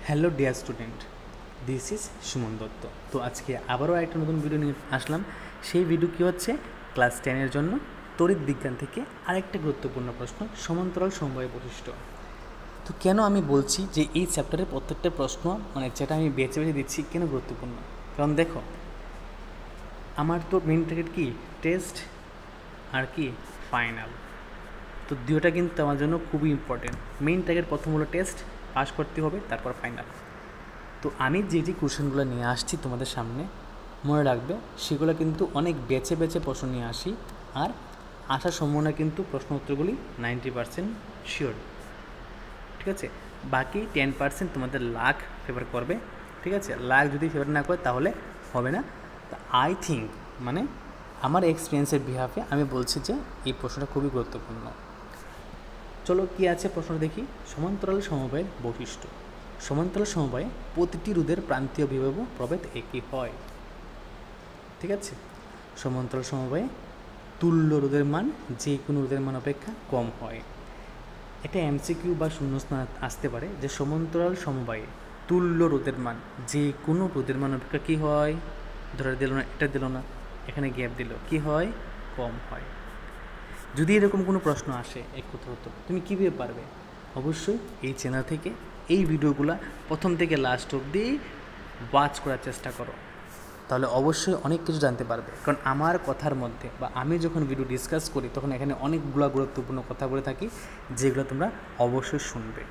Hello dear student, this is Suman Dutta. তো আজকে আবারও একটা নতুন ভিডিও নিয়ে আসলাম। সেই ভিডিও কী হচ্ছে, ক্লাস 10-এর জন্য তড়িৎ বিজ্ঞান থেকে আরেকটা গুরুত্বপূর্ণ প্রশ্ন, সমান্তরাল সমবায় বৈশিষ্ট্য। তো কেন আমি বলছি যে এই চ্যাপ্টারের প্রত্যেকটা প্রশ্ন যেটা আমি বেছে বেছে দিচ্ছি কেন গুরুত্বপূর্ণ, কারণ দেখো আমার তো মেইন টার্গেট কি টেস্ট আর কি ফাইনাল। তো দুটোটা কিন্তু আমার জন্য খুবই ইম্পর্টেন্ট। মেইন টার্গেট প্রথম হলো টেস্ট পাস করতে হবে, তারপর ফাইনাল। তো আমি যে কোশ্চেনগুলো নিয়ে আসছি তোমাদের সামনে, মনে রাখবে সেগুলো কিন্তু অনেক বেছে বেছে প্রশ্ন নিয়ে আসি, আর আসার সম্ভাবনা কিন্তু প্রশ্ন উত্তরগুলি 90% শিওর। ঠিক আছে, বাকি 10% তোমাদের লাক ফেভার করবে। ঠিক আছে, লাক যদি ফেভার না করে তাহলে হবে না। তা আই থিঙ্ক আমার এক্সপিরিয়েন্সের বিহাফে আমি বলছি যে এই প্রশ্নটা খুবই গুরুত্বপূর্ণ। চলো কী আছে প্রশ্ন দেখি। সমান্তরাল সমবায়ের বৈশিষ্ট্য। সমান্তরাল সমবায়ে প্রতিটি রোধের প্রান্তীয় বিভব প্রভেদ একই হয়। ঠিক আছে, সমান্তরাল সমবায়ে তুল্য রোধের মান যে কোনো রোধের মান অপেক্ষা কম হয়। এটা এমসিকিউ বা শূন্যস্থান আসতে পারে যে সমান্তরাল সমবায়ে তুল্য রোধের মান যে কোনো রোধের মান অপেক্ষা কী হয়, ধরে দিল না, এটা দিল না, এখানে গ্যাপ দিল, কী হয়, কম হয়। যদি এরকম কোনো প্রশ্ন আসে এক কথা হতো, তুমি কীভাবে পারবে? অবশ্যই এই চ্যানেল থেকে এই ভিডিওগুলো প্রথম থেকে লাস্ট অবধি ওয়াচ করার চেষ্টা করো, তাহলে অবশ্যই অনেক কিছু জানতে পারবে। কারণ আমার কথার মধ্যে বা আমি যখন ভিডিও ডিসকাস করি তখন এখানে অনেকগুলো গুরুত্বপূর্ণ কথা বলে থাকি, যেগুলো তোমরা অবশ্যই শুনবে।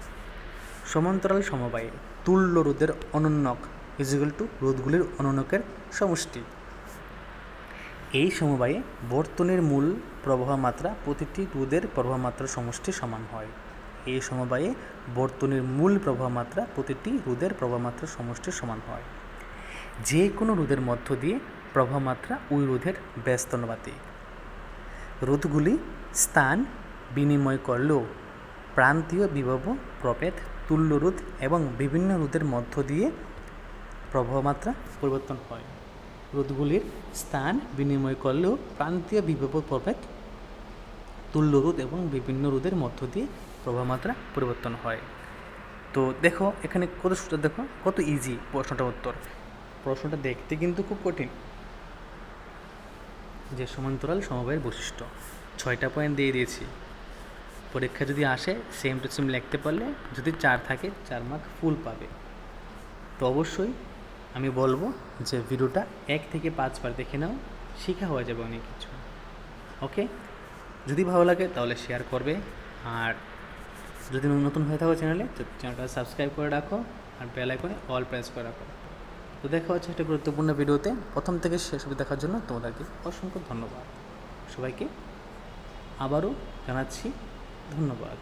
সমান্তরাল সমবায়ে তুল্য রোধের অনন্যক ইজিক্যাল টু রোধগুলির অনন্যকের সমষ্টি। এই সমবায়ে বর্তনীর মূল প্রবাহ মাত্রা প্রতিটি রোধের প্রবাহ মাত্রার সমষ্টি সমান হয়। এই সমবায়ে বর্তনীর মূল প্রবাহ মাত্রা প্রতিটি রোধের প্রবাহ মাত্রার সমষ্টি সমান হয়। যে কোনো রোধের মধ্য দিয়ে প্রবাহ মাত্রা ওই রোধের ব্যস্তানুপাতিক। রোধগুলি স্থান বিনিময় করলেও প্রান্তীয় বিভব প্রভেদ তুল্য রোধ এবং বিভিন্ন রোধের মধ্য দিয়ে প্রবাহ মাত্রা পরিবর্তন হয়। রোধগুলির স্থান বিনিময় করলেও প্রান্তীয় বিভব প্রভেদ তুল্য রোধ এবং বিভিন্ন রোধের মধ্য দিয়ে প্রবাহ মাত্রা পরিবর্তন হয়। তো দেখো এখানে কত সূত্র, দেখো কত ইজি প্রশ্নটা উত্তর। প্রশ্নটা দেখতে কিন্তু খুব কঠিন, যে সমান্তরাল সমবায়ের বৈশিষ্ট্য 6টা পয়েন্ট দিয়ে দিয়েছি। পরীক্ষা যদি আসে সেম টু সেম লিখতে পারলে, যদি 4 থাকে 4 মার্ক ফুল পাবে। তো অবশ্যই আমি বলবো যে ভিডিওটা 1 থেকে 5 বার দেখে নাও, শেখা হয়ে যাবে অনেক কিছু। ওকে, যদি ভালো লাগে তাহলে শেয়ার করবে, আর যদি নতুন হয়ে থাকো চ্যানেলটা সাবস্ক্রাইব করে রাখো, আর বেল আইকনে অল প্রেস করে রাখো। তো দেখা হচ্ছে একটা গুরুত্বপূর্ণ ভিডিওতে। প্রথম থেকে শেষ অবধি দেখার জন্য তোমাদেরকে অসংখ্য ধন্যবাদ। সবাইকে আবারও জানাচ্ছি ধন্যবাদ।